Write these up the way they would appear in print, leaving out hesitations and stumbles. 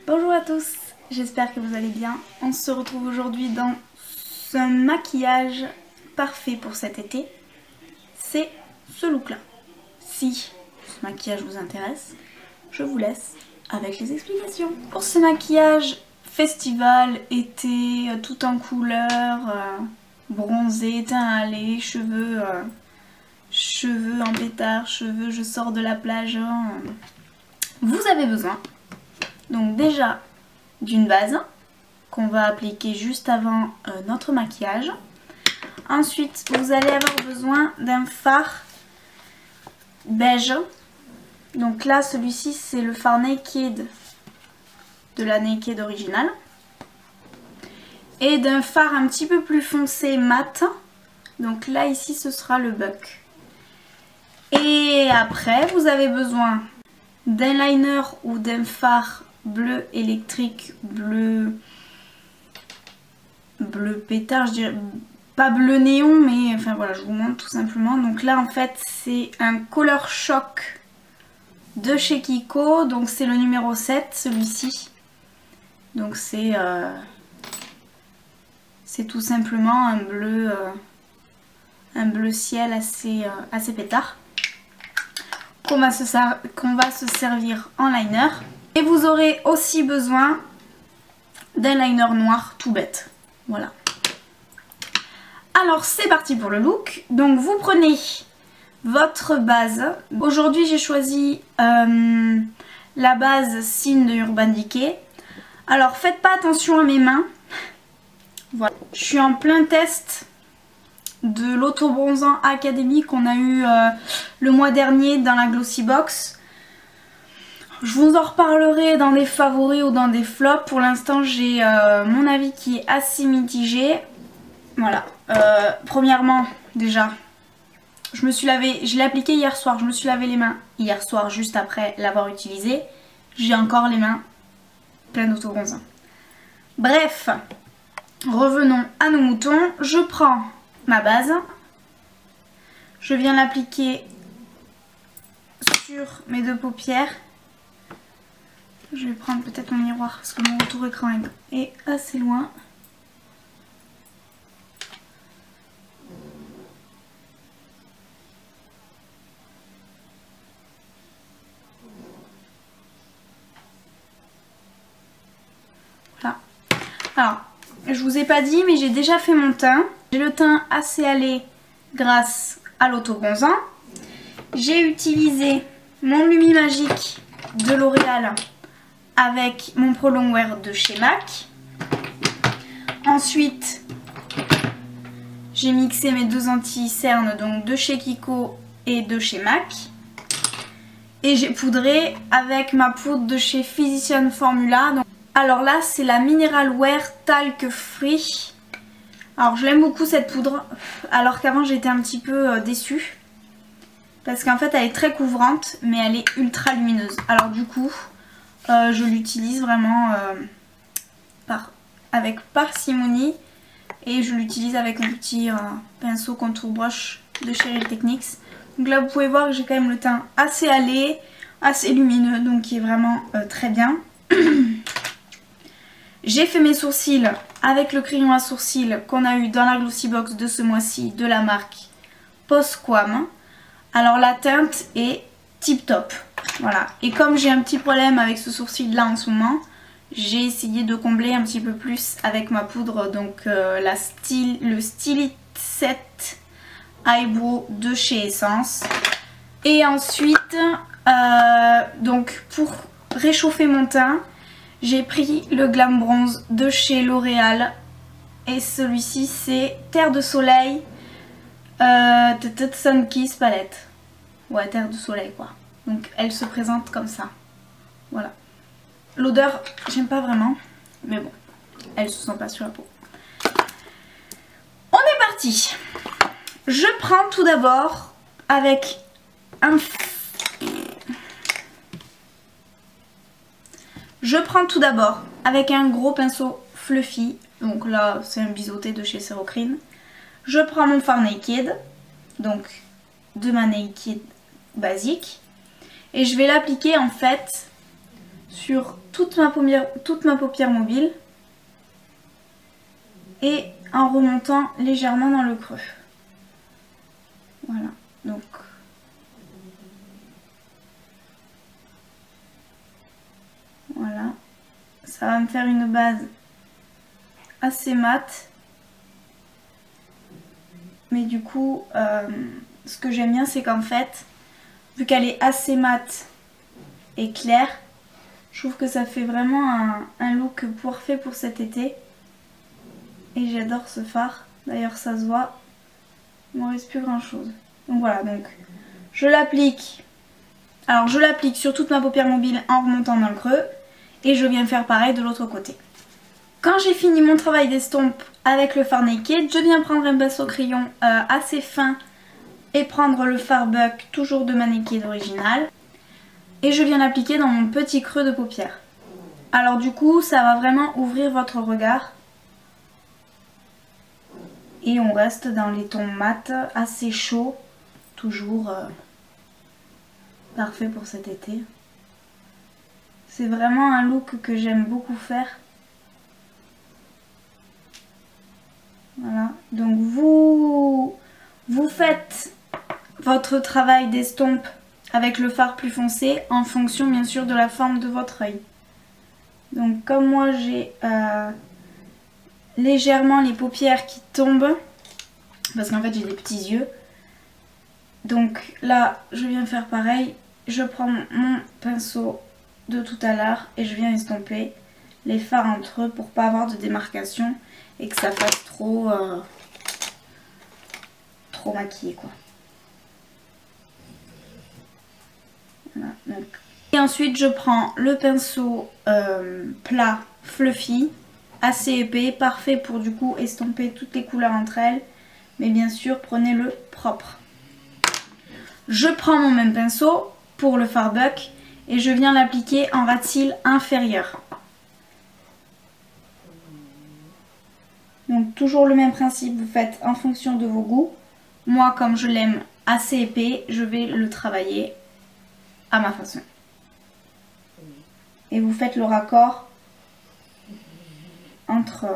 Bonjour à tous, j'espère que vous allez bien. On se retrouve aujourd'hui dans un maquillage parfait pour cet été. C'est ce look là. Si ce maquillage vous intéresse, je vous laisse avec les explications. Pour ce maquillage festival, été, tout en couleur, bronzé, teint hâlé, cheveux en pétard, cheveux je sors de la plage, vous avez besoin donc déjà d'une base qu'on va appliquer juste avant notre maquillage. Ensuite vous allez avoir besoin d'un fard beige. Donc là celui-ci c'est le fard Naked de la Naked originale. Et d'un fard un petit peu plus foncé mat. Donc là ici ce sera le Buck. Et après vous avez besoin d'un liner ou d'un fard bleu électrique, bleu pétard, je dirais, pas bleu néon, mais enfin voilà, je vous montre tout simplement. Donc là en fait c'est un Color Shock de chez Kiko, donc c'est le numéro 7 celui-ci. Donc c'est tout simplement un bleu ciel assez pétard qu'on va se servir en liner. Et vous aurez aussi besoin d'un liner noir tout bête. Voilà. Alors c'est parti pour le look. Donc vous prenez votre base. Aujourd'hui j'ai choisi la base Sin de Urban Decay. Alors faites pas attention à mes mains. Voilà. Je suis en plein test de l'auto-bronzant Academy qu'on a eu le mois dernier dans la Glossy Box. Je vous en reparlerai dans des favoris ou dans des flops. Pour l'instant j'ai mon avis qui est assez mitigé. Voilà. Premièrement déjà je l'ai appliqué hier soir. Je me suis lavé les mains hier soir juste après l'avoir utilisé. J'ai encore les mains pleines d'auto-bronzant. Bref, revenons à nos moutons. Je prends ma base. Je viens l'appliquer sur mes deux paupières. Je vais prendre peut-être mon miroir parce que mon retour écran est assez loin. Voilà. Alors, je vous ai pas dit mais j'ai déjà fait mon teint. J'ai le teint assez hâlé grâce à l'auto-bronzant. J'ai utilisé mon Lumi Magique de L'Oréal avec mon Pro Longwear de chez MAC. Ensuite, j'ai mixé mes deux anti-cernes donc de chez Kiko et de chez MAC. Et j'ai poudré avec ma poudre de chez Physician Formula. Donc, alors là, c'est la Mineral Wear Talc Free. Alors je l'aime beaucoup cette poudre, alors qu'avant j'étais un petit peu déçue. Parce qu'en fait elle est très couvrante, mais elle est ultra lumineuse. Alors du coup, je l'utilise vraiment avec parcimonie. Et je l'utilise avec un petit pinceau contour brush de chez Real Techniques. Donc là vous pouvez voir que j'ai quand même le teint assez hâlé, assez lumineux, donc qui est vraiment très bien. J'ai fait mes sourcils avec le crayon à sourcils qu'on a eu dans la Glossy Box de ce mois-ci de la marque Posquam. Alors la teinte est tip top. Voilà. Et comme j'ai un petit problème avec ce sourcil là en ce moment, j'ai essayé de combler un petit peu plus avec ma poudre. Donc le Stylit 7 Eyebrow de chez Essence. Et ensuite, donc pour réchauffer mon teint, j'ai pris le Glam Bronze de chez L'Oréal. Et celui-ci c'est Terre de Soleil Sun Kiss Palette. Ouais, Terre de Soleil quoi. Donc elle se présente comme ça. Voilà. L'odeur, j'aime pas vraiment. Mais bon, elle se sent pas sur la peau. On est parti. Je prends tout d'abord avec un... gros pinceau fluffy. Donc là, c'est un biseauté de chez Cerocrine. Je prends mon fard Naked. Donc, de ma Naked basique. Et je vais l'appliquer en fait sur toute ma paupière mobile et en remontant légèrement dans le creux. Voilà, donc voilà, ça va me faire une base assez mate. Mais du coup, ce que j'aime bien, c'est qu'en fait, vu qu'elle est assez mate et claire, je trouve que ça fait vraiment un look parfait pour cet été. Et j'adore ce fard. D'ailleurs, ça se voit, il ne me reste plus grand chose. Donc voilà, donc je l'applique. Alors, je l'applique sur toute ma paupière mobile en remontant dans le creux. Et je viens faire pareil de l'autre côté. Quand j'ai fini mon travail d'estompe avec le fard Naked, je viens prendre un pinceau crayon assez fin et prendre le fard Buck, toujours de ma Naked originale. Et je viens l'appliquer dans mon petit creux de paupière. Alors du coup, ça va vraiment ouvrir votre regard. Et on reste dans les tons mat, assez chauds, toujours parfait pour cet été. C'est vraiment un look que j'aime beaucoup faire. Voilà, donc vous faites votre travail d'estompe avec le fard plus foncé en fonction bien sûr de la forme de votre œil. Donc comme moi j'ai légèrement les paupières qui tombent, parce qu'en fait j'ai des petits yeux. Donc là je viens faire pareil, je prends mon pinceau de tout à l'heure et je viens estomper les fards entre eux pour pas avoir de démarcation et que ça fasse trop maquillé quoi. Voilà, donc. Et ensuite je prends le pinceau plat fluffy, assez épais, parfait pour du coup estomper toutes les couleurs entre elles, mais bien sûr prenez le propre. Je prends mon même pinceau pour le fard Buck et je viens l'appliquer en ras de cils inférieur. Donc toujours le même principe, vous faites en fonction de vos goûts. Moi comme je l'aime assez épais, je vais le travailler à ma façon. Et vous faites le raccord entre...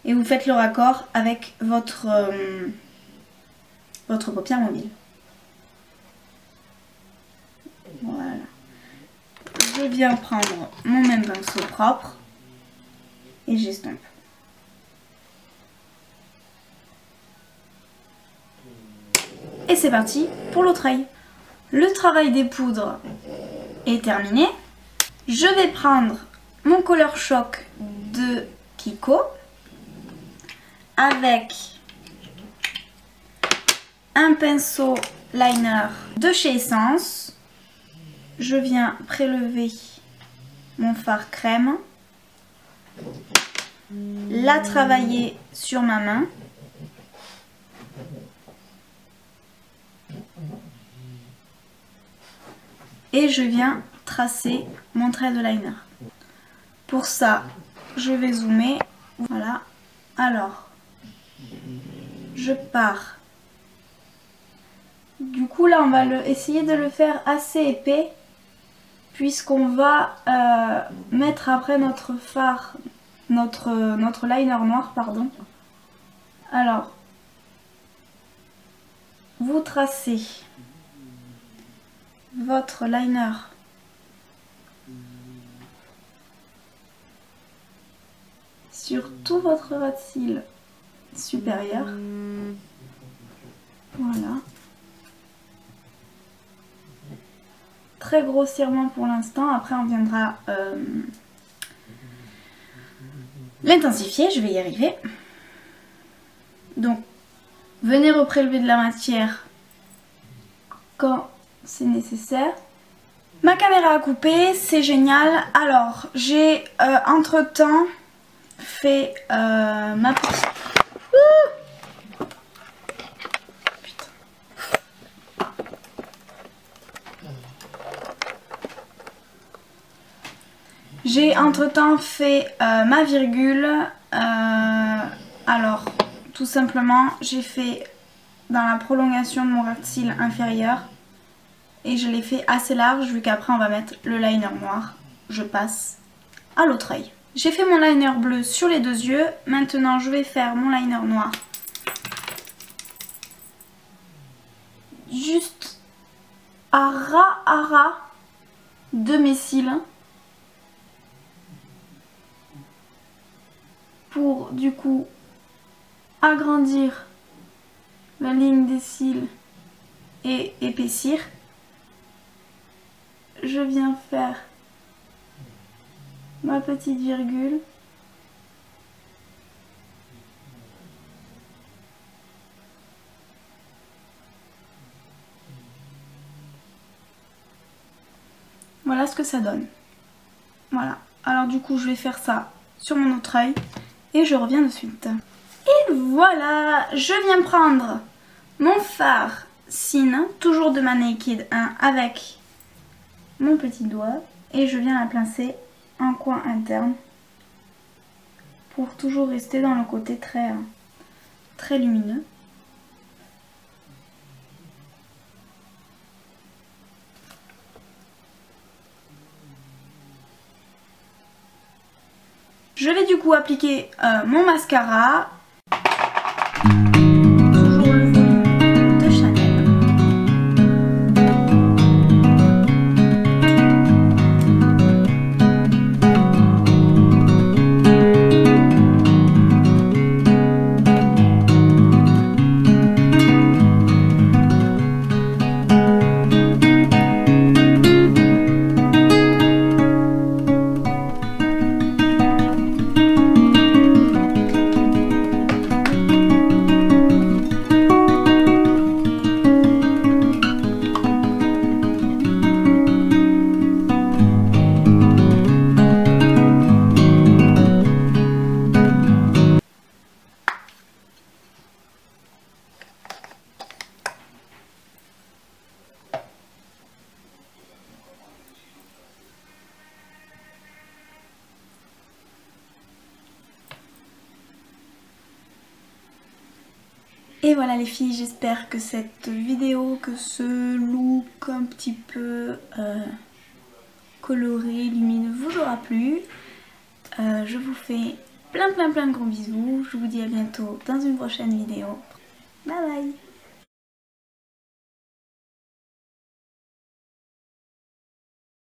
Et vous faites le raccord avec votre paupière mobile. Voilà. Je viens prendre mon même pinceau propre et j'estompe. Et c'est parti pour l'autre œil. Le travail des poudres est terminé. Je vais prendre mon Color Shock de Kiko avec un pinceau liner de chez Essence. Je viens prélever mon fard crème, la travailler sur ma main. Et je viens tracer mon trait de liner. Pour ça, je vais zoomer. Voilà. Alors, je pars. Du coup, là, on va essayer de le faire assez épais, puisqu'on va mettre après notre fard, notre liner noir, pardon. Alors, vous tracez votre liner sur tout votre ras de cils supérieur. Voilà. Très grossièrement pour l'instant, après on viendra l'intensifier, je vais y arriver. Donc, venez reprélever de la matière quand c'est nécessaire. Ma caméra a coupé, c'est génial. Alors, j'ai entre-temps fait ma petite... J'ai entre-temps fait ma virgule. Alors, tout simplement, j'ai fait dans la prolongation de mon ras de cils inférieur. Et je l'ai fait assez large vu qu'après on va mettre le liner noir. Je passe à l'autre œil. J'ai fait mon liner bleu sur les 2 yeux. Maintenant je vais faire mon liner noir. Juste à ras de mes cils. Pour du coup agrandir la ligne des cils et épaissir. Je viens faire ma petite virgule. Voilà ce que ça donne. Voilà. Alors du coup je vais faire ça sur mon autre œil et je reviens de suite. Et voilà, je viens prendre mon fard Cine, toujours de ma Naked 1 avec mon petit doigt et je viens la placer en coin interne pour toujours rester dans le côté très lumineux. Je vais du coup appliquer mon mascara. Toujours le volume de Chanel. Et voilà les filles, j'espère que cette vidéo, que ce look un petit peu coloré, lumineux vous aura plu. Je vous fais plein de gros bisous. Je vous dis à bientôt dans une prochaine vidéo. Bye bye!